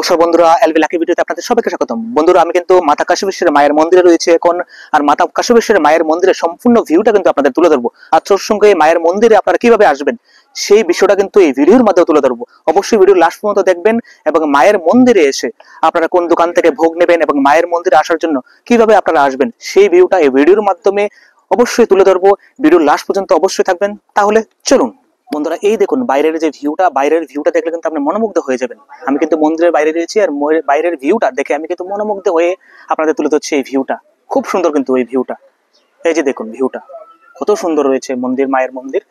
নমস্কার বন্ধুরা, LB lucky ভিডিওতে আপনাদের সবাইকে স্বাগতম। বন্ধুরা, আমি কিন্তু মাতা কাশ্যপেশ্বরী মায়ের মন্দিরে রয়েছে এখন, আর মাতা কাশ্যপেশ্বরী মায়ের মন্দিরের সম্পূর্ণ ভিউটা কিন্তু আপনাদের তুলে ধরবো। আর তোর সঙ্গে এই মায়ের মন্দিরে আপনারা কিভাবে আসবেন সেই বিষয়টা কিন্তু এই ভিডিওর মাধ্যমে তুলে ধরবো। অবশ্যই ভিডিও লাস্ট পর্যন্ত দেখবেন এবং মায়ের মন্দিরে এসে আপনারা কোন দোকান থেকে ভোগ নেবেন এবং মায়ের মন্দিরে আসার জন্য কিভাবে আপনারা আসবেন সেই ভিউটা এই ভিডিওর মাধ্যমে অবশ্যই তুলে ধরবো। ভিডিও লাস্ট পর্যন্ত অবশ্যই থাকবেন। তাহলে চলুন বন্ধুরা, এই দেখুন বাইরের যে ভিউটা, বাইরের ভিউটা দেখলে কিন্তু আপনি মনোমুগ্ধ হয়ে যাবেন। আমি কিন্তু মন্দিরের বাইরে রয়েছি, আর বাইরের ভিউটা দেখে আমি কিন্তু মনোমুগ্ধ হয়ে আপনাদের তুলে ধরছি। এই ভিউটা খুব সুন্দর, কিন্তু এই ভিউটা, এই যে দেখুন ভিউটা কত সুন্দর রয়েছে মন্দির, মায়ের মন্দির।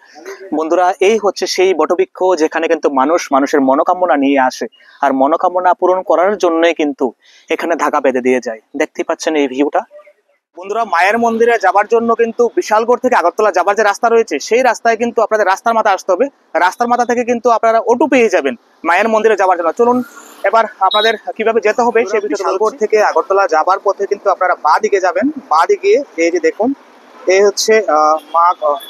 বন্ধুরা, এই হচ্ছে সেই বটবৃক্ষ যেখানে কিন্তু মানুষের মনোকামনা নিয়ে আসে, আর মনোকামনা পূরণ করার জন্যই কিন্তু এখানে ধাগা বেঁধে দিয়ে যায়। দেখতেই পাচ্ছেন এই ভিউটা। বন্ধুরা, মায়ের মন্দিরে যাবার জন্য কিন্তু বিশালগড় থেকে আগরতলা যাবার যে রাস্তা রয়েছে সেই রাস্তায় কিন্তু আপনাদের রাস্তার মাথা আসতে হবে। রাস্তার মাথা থেকে কিন্তু আপনারা অটো পেয়ে যাবেন মায়ের মন্দিরে যাওয়ার জন্য। চলুন এবার আপনাদের কিভাবে যেতে হবে সেই বিষয়ে। বিশালগড় থেকে আগরতলা যাবার পথে কিন্তু আপনারা বাঁ দিকে যাবেন। বাঁ দিকে এই যে দেখুন, এই হচ্ছে মা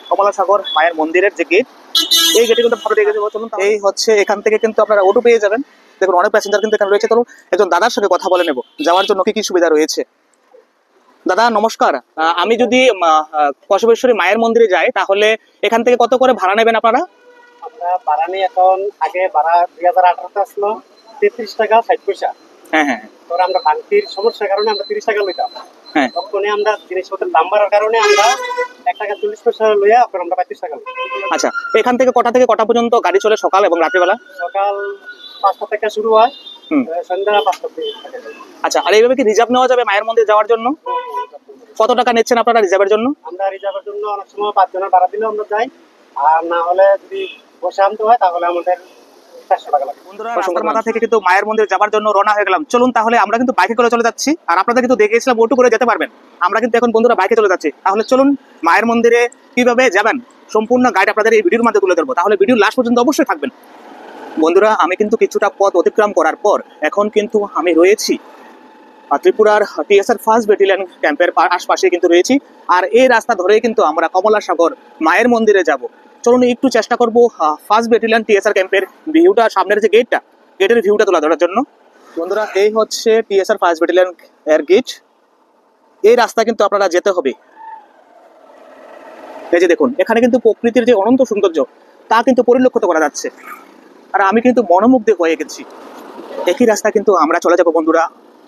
কমলাসাগর মায়ের মন্দিরের যে গেট, এই গেটে কিন্তু ফটো দেখে দেবো। চলুন, এই হচ্ছে এখান থেকে কিন্তু আপনারা অটো পেয়ে যাবেন। দেখুন অনেক প্যাসেঞ্জার কিন্তু এখানে রয়েছে। চলুন একজন দাদার সঙ্গে কথা বলে নেব যাওয়ার জন্য কি কি সুবিধা রয়েছে। দাদা নমস্কার, আমি যদি কাশ্যপেশ্বরী মায়ের মন্দিরে যাই তাহলে এখান থেকে কত করে ভাড়া নেবেন আপনারা? আমরা ভাড়া নিই এখন, আগে ভাড়া 2018-তে আসলো 33 টাকা 60 পয়সা। হ্যাঁ হ্যাঁ, তো আমরা ভাঙতির সমস্যার কারণে আমরা 30 টাকা লইতাম। হ্যাঁ, তখনই আমরা জিনিসপত্রের দাম বাড়ার কারণে আমরা 1 টাকা 40 পয়সা লইয়া এখন আমরা 35 টাকা লই। আচ্ছা, এখান থেকে কটা থেকে কটা পর্যন্ত গাড়ি চলে সকাল এবং রাত্রিবেলা? সকাল 5টা থেকে শুরু হয়, সন্ধ্যা 5টা থেকে। আচ্ছা, আর এইভাবে কি রিজার্ভ নেওয়া যাবে মায়ের মন্দিরে যাওয়ার জন্য? কত টাকা নিচ্ছেন আপনারা রিজার্ভের জন্য? আমরা রিজার্ভের জন্য অনেক সময় 5 জনের ভাড়া দিলেও আমরা যাই, আর না হলে যদি বসে আনতে হয় তাহলে আমাদের 400 টাকা লাগে। বন্ধুরা, রাস্তার মাথা থেকে কিন্তু মায়ের মন্দিরে যাবার জন্য রওনা হয়ে গেলাম। চলুন তাহলে আমরা কিন্তু বাইকে করে চলে যাচ্ছি, আর আপনাদের কিন্তু দেখেছিলাম অটো করে যেতে পারবেন। আমরা কিন্তু এখন বন্ধুরা বাইকে চলে যাচ্ছি। তাহলে চলুন মায়ের মন্দিরে কিভাবে যাবেন সম্পূর্ণ গাইড আপনাদের এই ভিডিওর মধ্যে তুলে ধরবো। তাহলে ভিডিও লাস্ট পর্যন্ত অবশ্যই থাকবেন। বন্ধুরা, আমি কিন্তু কিছুটা পথ অতিক্রম করার পর এখন কিন্তু আমি রয়েছি ত্রিপুরার টিএসআর ফার্স্ট ব্যাটালিয়ন ক্যাম্পের আশপাশে কিন্তু রয়েছি, আর এই রাস্তা ধরেই কিন্তু আমরা কমলাসাগর মায়ের মন্দিরে যাব। চলুন একটু চেষ্টা করব ফার্স্ট ব্যাটালিয়ন টিএসআর ক্যাম্পের ভিউটা, সামনের যে গেটটা, গেটের ভিউটা তোলা ধরার জন্য। বন্ধুরা, এই হচ্ছে টিএসআর ফার্স্ট ব্যাটালিয়ন এর গেট। এই রাস্তা কিন্তু আপনারা যেতে হবে। এই যে দেখুন, এখানে কিন্তু প্রকৃতির যে অনন্ত সৌন্দর্য তা কিন্তু পরিলক্ষিত করা যাচ্ছে, আর আমি কিন্তু মনোমুগ্ধ হয়ে গেছি। একই রাস্তা কিন্তু আমরা চলে যাব বন্ধুরা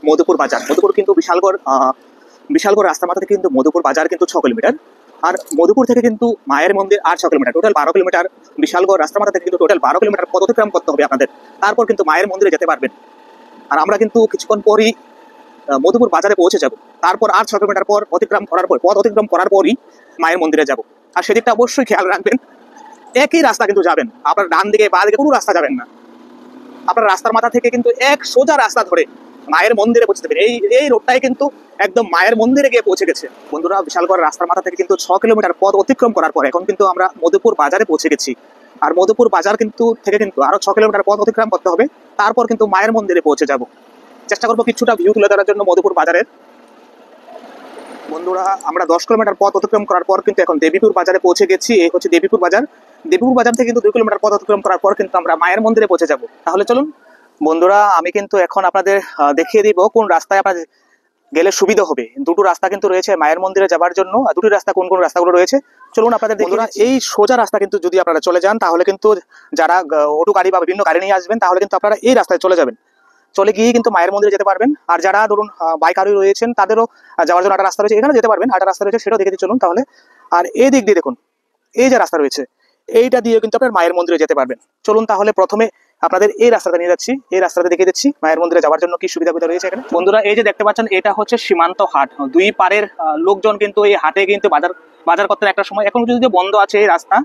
মধুপুর বাজার। মধুপুর কিন্তু বিশালগড় রাস্তার মাথা থেকে কিন্তু মধুপুর বাজার কিন্তু 6 কিলোমিটার, আর মধুপুর থেকে কিন্তু মায়ের মন্দির আর 6 কিলোমিটার, টোটাল 12 কিলোমিটার। বিশালগড় রাস্তার মাথা থেকে কিন্তু টোটাল 12 কিলোমিটার পথ অতিক্রম করতে হবে আপনাদের, তারপর কিন্তু মায়ের মন্দিরে যেতে পারবেন। আর আমরা কিন্তু কিছুক্ষণ পরই মধুপুর বাজারে পৌঁছে যাব। তারপর আর 6 কিলোমিটার পথ অতিক্রম করার পরই মায়ের মন্দিরে যাব। আর সেদিকটা অবশ্যই খেয়াল রাখবেন, একই রাস্তা কিন্তু যাবেন, আপনার ডান দিকে বা দিকে কোনো রাস্তা যাবেন না। আপনার রাস্তার মাথা থেকে কিন্তু এক সোজা রাস্তা ধরে মায়ের মন্দিরে পৌঁছতে পারেন। এই রোডটাই কিন্তু একদম মায়ের মন্দিরে গিয়ে পৌঁছে গেছে। বন্ধুরা, বিশালগড় রাস্তার মাথা থেকে কিন্তু 6 কিলোমিটার পথ অতিক্রম করার পর এখন কিন্তু আমরা মধুপুর বাজারে পৌঁছে গেছি। আর মধুপুর বাজার কিন্তু আরো 6 কিলোমিটার পথ অতিক্রম করতে হবে, তারপর কিন্তু মায়ের মন্দিরে পৌঁছে যাব। চেষ্টা করবো কিছুটা ভিউ তুলে ধরার জন্য মধুপুর বাজারের। বন্ধুরা, আমরা 10 কিলোমিটার পথ অতিক্রম করার পর কিন্তু এখন দেবীপুর বাজারে পৌঁছে গেছি। এই হচ্ছে দেবীপুর বাজার। দেবীপুর বাজার থেকে কিন্তু 2 কিলোমিটার পথ অতিক্রম করার পর কিন্তু আমরা মায়ের মন্দিরে পৌঁছে যাব। তাহলে চলুন বন্ধুরা, আমি কিন্তু এখন আপনাদের দেখিয়ে দিব কোন রাস্তায় আপনাদের গেলে সুবিধা হবে। দুটো রাস্তা কিন্তু রয়েছে মায়ের মন্দিরে যাবার জন্য। দুটি রাস্তা কোন কোন রাস্তাগুলো রয়েছে চলুন আপনাদের দেখুন। এই সোজা রাস্তা কিন্তু যদি আপনারা চলে যান তাহলে কিন্তু যারা অটো গাড়ি বা বিভিন্ন গাড়ি নিয়ে আসবেন তাহলে কিন্তু আপনারা এই রাস্তায় চলে যাবেন, চলে গিয়ে কিন্তু মায়ের মন্দিরে যেতে পারবেন। আর যারা ধরুন বাইক আরোহী রয়েছেন তাদেরও যাওয়ার জন্য একটা রাস্তা রয়েছে, এখানে যেতে পারবেন। একটা রাস্তা রয়েছে, সেটাও দেখে চলুন তাহলে। আর এই দিক দিয়ে দেখুন, এই যে রাস্তা রয়েছে এইটা দিয়ে কিন্তু আপনার মায়ের মন্দিরে যেতে পারবেন। চলুন তাহলে প্রথমে আপনাদের এই রাস্তাটা নিয়ে যাচ্ছি, এই রাস্তাটা দেখিয়ে দিচ্ছি মায়ের মন্দিরে যাওয়ার জন্য কি সুবিধা রয়েছে এখানে। বন্ধুরা, এই যে দেখতে পাচ্ছেন এটা হচ্ছে সীমান্ত হাট। দুই পারের লোকজন কিন্তু এই হাটে কিন্তু বাজার করতে একটা সময়, এখন যদি বন্ধ আছে এই রাস্তা।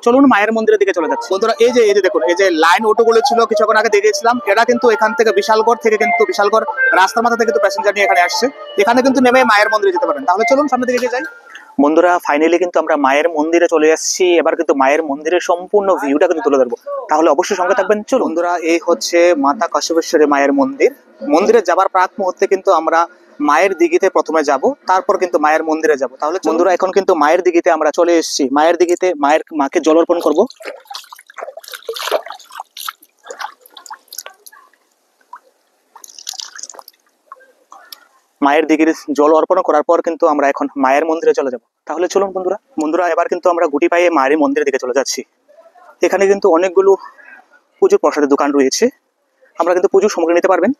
চলুন মায়ের মন্দিরের দিকে চলে যাচ্ছে। বন্ধুরা, এই যে দেখুন, এই যে লাইন অটোগুলো ছিল কিছুক্ষণ আগে দেখেছিলাম, এরা কিন্তু এখান থেকে বিশালগড় রাস্তার মাথা থেকে কিন্তু প্যাসেঞ্জার নিয়ে এখানে আসছে। এখানে কিন্তু নেমে মায়ের মন্দিরে যেতে পারেন। তাহলে চলুন সামনে দিকে যাই। বন্ধুরা, ফাইনালি কিন্তু আমরা মায়ের মন্দিরে চলে আসছি। এবার কিন্তু মায়ের মন্দিরের সম্পূর্ণ ভিউটা কিন্তু তুলে ধরবো, তাহলে অবশ্যই সঙ্গে থাকবেন। চলুন বন্ধুরা, এই হচ্ছে মাতা কাশ্যপেশ্বরী মায়ের মন্দির। মন্দিরে যাবার প্রাক মুহূর্তে কিন্তু আমরা মায়ের দিঘিতে প্রথমে যাব, তারপর কিন্তু মায়ের মন্দিরে যাব। তাহলে বন্ধুরা, এখন কিন্তু মায়ের দিঘিতে আমরা চলে এসেছি। মায়ের দিঘিতে মাকে জল অর্পণ করবো। মায়ের দিকে জল অর্পণ করার পর কিন্তু আমরা এখন মায়ের মন্দিরে চলে যাব। তাহলে চলুন বন্ধুরা এবার কিন্তু আমরা গুটি পায়ে মায়ের মন্দিরের দিকে চলে যাচ্ছি। এখানে কিন্তু অনেকগুলো পুজোর প্রসাদের দোকান রয়েছে, আমরা কিন্তু পুজোর সামগ্রী নিতে পারবেন।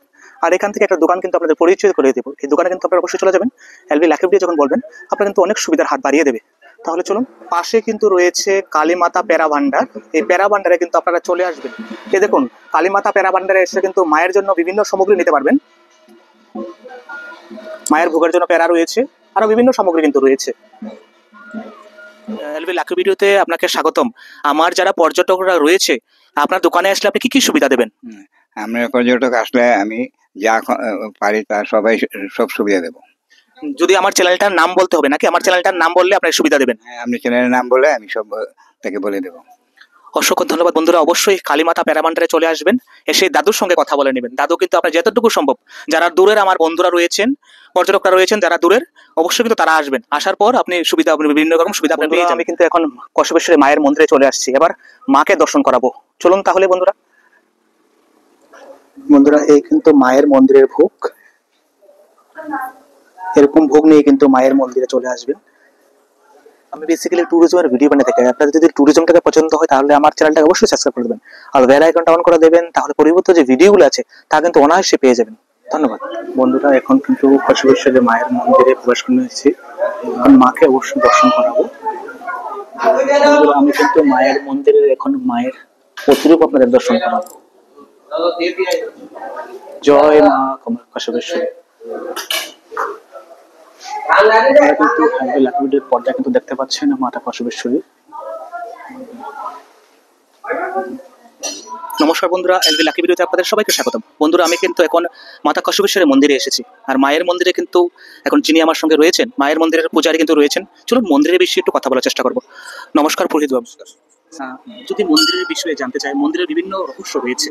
আর এখান থেকে একটা দোকান কিন্তু আপনাদের পরিচয় করে দেবো, এই দোকানে কিন্তু আপনারা অবশ্যই চলে যাবেন। এলবি লাকি ভিডিও যখন বলবেন আপনারা কিন্তু অনেক সুবিধার হাত বাড়িয়ে দেবে। তাহলে চলুন, পাশে কিন্তু রয়েছে কালীমাতা পেরা ভান্ডার। এই পেরা ভান্ডারে কিন্তু আপনারা চলে আসবেন। এই দেখুন, কালীমাতা পেরা ভান্ডারে এসে কিন্তু মায়ের জন্য বিভিন্ন সামগ্রী নিতে পারবেন। মায়ের ভোগের জন্য পেরা রয়েছে, আরো বিভিন্ন সামগ্রী কিন্তু রয়েছে। এলবি লাকি ভিডিওতে আপনাকে স্বাগতম। আমার যারা পর্যটকরা রয়েছে, আপনার দোকানে আসলে আপনি কি কি সুবিধা দেবেন? আমরা পর্যটক আসলে আমি যা পারি তা সবাই সব সুবিধা দেবো। যদি আমার চ্যানেলটার নাম বলতে হবে নাকি আমার চ্যানেলটার নাম বললে আপনার সুবিধা দেবেন? হ্যাঁ, আপনি চ্যানেলের নাম বলে আমি সব তাকে বলে দেবো। অসংখ্য ধন্যবাদ বন্ধুরা, অবশ্যই কালীমাতা প্যারামান্ডারে চলে আসবেন, এসে দাদুর সঙ্গে কথা বলে নেবেন। দাদু কিন্তু আপনার যতটুকু সম্ভব, যারা দূরের আমার বন্ধুরা রয়েছেন, পর্যটকরা রয়েছেন যারা দূরের, অবশ্যই কিন্তু তারা আসবেন। আসার পর আপনি বিভিন্ন রকম সুবিধা আপনি পেয়ে যাবেন। আমি কিন্তু এখন কসবেশ্বরী মায়ের মন্দিরে চলে আসছি, এবার মাকে দর্শন করাবো। চলুন তাহলে বন্ধুরা এই কিন্তু মায়ের মন্দিরের ভোগ, এরকম ভোগ নিয়ে কিন্তু মায়ের মন্দিরে চলে আসবেন। আমি বেসিক্যালি ট্যুরিজমের ভিডিও বানিয়ে থাকি, আপনাদের যদি ট্যুরিজমটাকে পছন্দ হয় তাহলে আমার চ্যানেলটাকে অবশ্যই সাবস্ক্রাইব করে দেবেন, আর বেল আইকনটা অন করে দেবেন, তাহলে পরিবর্তিত যে ভিডিওগুলো আছে তা কিন্তু অনায়াসে পেয়ে যাবেন। ধন্যবাদ বন্ধুরা, এখন কিন্তু কসবেশ্বরী মায়ের মন্দিরে প্রবেশ করে নিয়েছি, মাকে অবশ্যই দর্শন করাবো। বন্ধুরা আমি কিন্তু মায়ের মন্দিরের এখন মায়ের প্রতিরূপ আপনাদের দর্শন করাবো। জয় মা কসবেশ্বরী। পর্দা কিন্তু দেখতে পাচ্ছেন মাতা কসবেশ্বরী। নমস্কার বন্ধুরা, এলবি লাকি ভিডিওতে আপনাদের সবাইকে স্বাগতম। বন্ধুরা আমি কিন্তু এখন মাতা কসবেশ্বরী মন্দিরে এসেছি, আর মায়ের মন্দিরে কিন্তু এখন যিনি আমার সঙ্গে রয়েছেন, মায়ের মন্দিরের পূজারী কিন্তু রয়েছেন। চলুন মন্দিরের বিষয়ে একটু কথা বলার চেষ্টা করবো। নমস্কার পুরোহিত বাবু। যদি মন্দিরের বিষয়ে জানতে চাই, মন্দিরের বিভিন্ন রহস্য রয়েছে,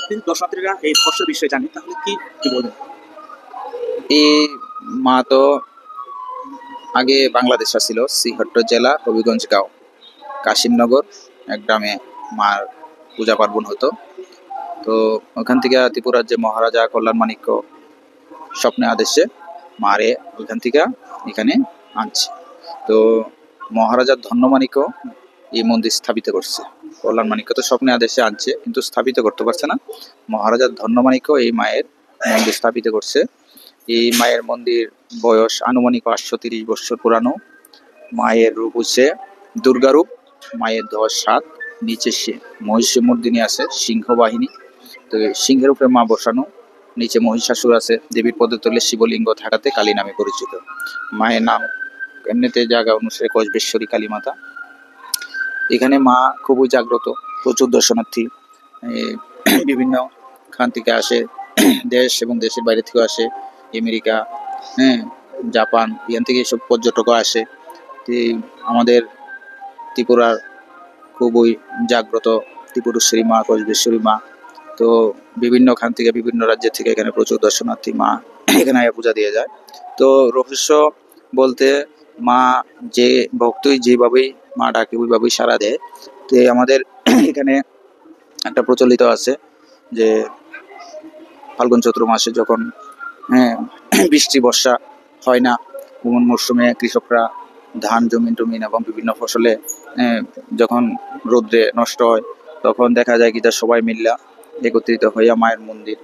যদি দর্শনার্থীরা এই রহস্যের বিষয়ে জানে তাহলে কি বলবেন? এই মা তো আগে বাংলাদেশ ছিল, সিহট্ট জেলা হবিগঞ্জ গাঁও কাশিমনগর এক গ্রামে মার পূজা পার্বণ হতো। তো ওখান থেকে ত্রিপুরার যে মহারাজা কল্যাণমাণিক্য স্বপ্নে আদেশে মারে ওইখান থেকে এখানে আনছে। তো মহারাজার ধন্যমাণিক্য এই মন্দির স্থাপিত করছে। কল্যাণমাণিক্য তো স্বপ্নে আদেশে আনছে কিন্তু স্থাপিত করতে পারছে না, মহারাজার ধন্যমাণিক্য এই মায়ের মন্দির স্থাপিত করছে। এই মায়ের মন্দির বয়স আনুমানিক 530 বছর পুরানো। মায়ের রূপ হচ্ছে দুর্গা রূপ, মায়ের 10 হাত, নিচে মহিষমর্দিনী আছে, সিংহ বাহিনী। তো সিংহের উপরে মা বসানো, নিচে মহিষাসুর আছে, দেবীর পদতলে শিবলিঙ্গ থাকাতে কালী নামে পরিচিত। মায়ের নাম এমনিতে জায়গা অনুসারে কসবেশ্বরী কালী মাতা। এখানে মা খুবই জাগ্রত, প্রচুর দর্শনার্থী বিভিন্ন খান থেকে আসে, দেশ এবং দেশের বাইরে থেকেও আসে, আমেরিকা, জাপান, এখান থেকে সব পর্যটকও আসে। আমাদের ত্রিপুরার খুবই জাগ্রত ত্রিপুরেশ্বরী মা কসবেশ্বরী মা। তো বিভিন্ন খান থেকে বিভিন্ন রাজ্যের থেকে এখানে প্রচুর দর্শনার্থী মা এখানে পূজা দিয়ে যায়। তো রহস্য বলতে মা যে ভক্তই যেভাবেই মা ডাকে ওইভাবেই সাড়া দেয়। তো আমাদের এখানে একটা প্রচলিত আছে যে ফাল্গুন চৈত্র মাসে যখন বৃষ্টি বর্ষা হয় না, কোন মরশুমে কৃষকরা ধান জমিন এবং বিভিন্ন ফসলে যখন রোদ্রে নষ্ট হয়, তখন দেখা যায় কি সবাই মিল্লা একত্রিত হইয়া মায়ের মন্দির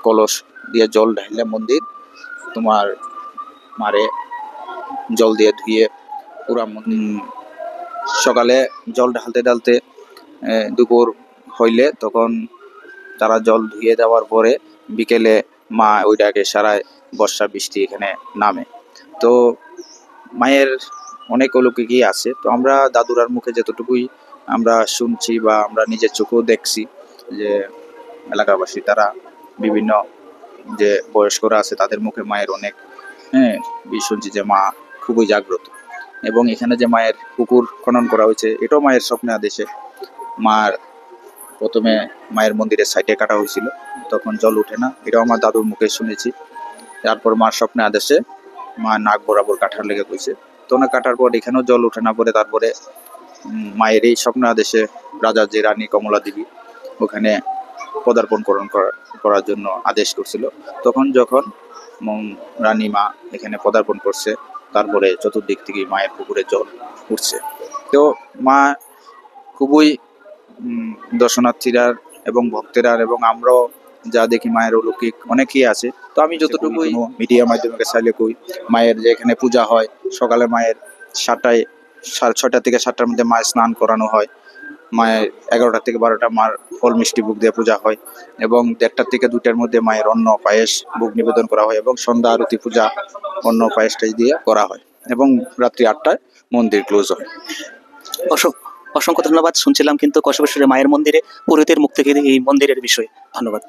কলস দিয়ে জল ঢাইলে মন্দির তোমার মারে জল দিয়ে ধুয়ে পুরা সকালে জল ঢালতে দুপুর হইলে তখন তারা জল ধুয়ে দেওয়ার পরে বিকেলে মা ওইটাকে সারায় বর্ষা বৃষ্টি এখানে নামে। তো মায়ের অনেক অলৌকিকই আছে। তো আমরা দাদুরার মুখে যতটুকুই আমরা শুনছি বা আমরা নিজের চোখেও দেখছি যে এলাকাবাসী তারা বিভিন্ন যে বয়স্করা আছে তাদের মুখে মায়ের অনেক শুনছি যে মা খুবই জাগ্রত। এবং এখানে যে মায়ের পুকুর খনন করা হয়েছে এটাও মায়ের স্বপ্নে আদেশে। মার প্রথমে মায়ের মন্দিরের সাইডে কাটা হয়েছিল, তখন জল উঠে না, এটাও আমার দাদুর মুখে শুনেছি। তারপর মার স্বপ্নে আদেশে মা নাক বরাবর কাটার লেগে কইছে, তো না কাটার পর এখানেও জল উঠে না, পরে তারপরে মায়ের এই স্বপ্ন আদেশে রাজা যে রানী কমলা দেবী ওখানে পদার্পণ করার জন্য আদেশ করছিল। তখন যখন এবং রানী মা এখানে পদার্পণ করছে। তারপরে চতুর্দিক থেকে মায়ের পুকুরে জল উঠছে। তো মা খুবই দর্শনার্থীরা এবং ভক্তেরা এবং আমরাও যা দেখি মায়ের অলৌকিক অনেকেই আছে। তো আমি যতটুকু মিডিয়া মাধ্যমে চাইলে কই, মায়ের যে এখানে পূজা হয়, সকালে মায়ের 7টায় 6:30 থেকে 7টার মধ্যে মায়ের স্নান করানো হয়। মায়ের 11টা থেকে 12টা মার ফল মিষ্টি ভোগ দিয়ে পূজা হয় এবং 1:30 থেকে 2টার মধ্যে মায়ের অন্ন পায়েস ভোগ নিবেদন করা হয় এবং সন্ধ্যা আরতি পূজা অন্ন পায়েসটাই দিয়ে করা হয় এবং রাত্রি 8টায় মন্দির ক্লোজ হয়। অসংখ্য ধন্যবাদ। শুনছিলাম কিন্তু কসবেশ্বরী মায়ের মন্দিরে পুরোহিতের মুখ থেকে এই মন্দিরের বিষয়ে। ধন্যবাদ।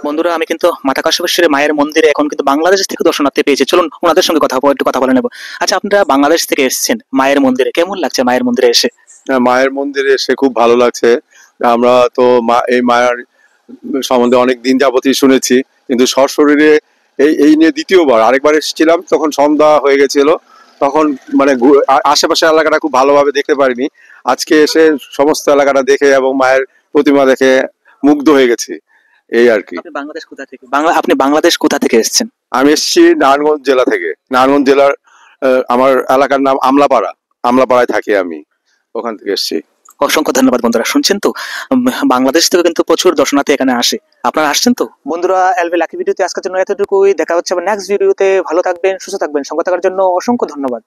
বন্ধুরা, আমি কিন্তু মাতা কাশ্যপেশ্বরী মায়ের মন্দিরে এখন কিন্তু বাংলাদেশ থেকে দর্শনার্থী পেয়েছি। চলুন ওনাদের সঙ্গে একটু কথা বলে নেবো। আচ্ছা, আপনারা বাংলাদেশ থেকে এসেছেন মায়ের মন্দিরে, কেমন লাগছে মায়ের মন্দিরে এসে? মায়ের মন্দিরে এসে খুব ভালো লাগছে। আমরা তো এই মায়ের সম্বন্ধে অনেক দিন যাবতই শুনেছি, কিন্তু সশরীরে এই নিয়ে দ্বিতীয়বার। আরেকবার এসেছিলাম, তখন সন্ধ্যা হয়ে গেছিল, তখন মানে আশেপাশে এলাকাটা খুব ভালোভাবে দেখতে পারিনি। আজকে এসে সমস্ত এলাকাটা দেখে এবং মায়ের প্রতিমা দেখে মুগ্ধ হয়ে গেছি, এই আর কি। আপনি বাংলাদেশ কোথা থেকে এসেছেন? আমি এসেছি নারায়ণগঞ্জ জেলা থেকে। নারায়ণগঞ্জ জেলার আমার এলাকার নাম আমলাপাড়ায় থাকি আমি, ওখান থেকে এসেছি। অসংখ্য ধন্যবাদ। বন্ধুরা, শুনছেন তো, বাংলাদেশ থেকে কিন্তু প্রচুর দর্শনার্থী এখানে আসে। আপনারা আসছেন তো? বন্ধুরা, এলভি লাকি ভিডিওতে আজকের জন্য এতটুকুই। দেখা হচ্ছে আবার নেক্সট ভিডিওতে। ভালো থাকবেন, সুস্থ থাকবেন। সঙ্গে থাকার জন্য অসংখ্য ধন্যবাদ।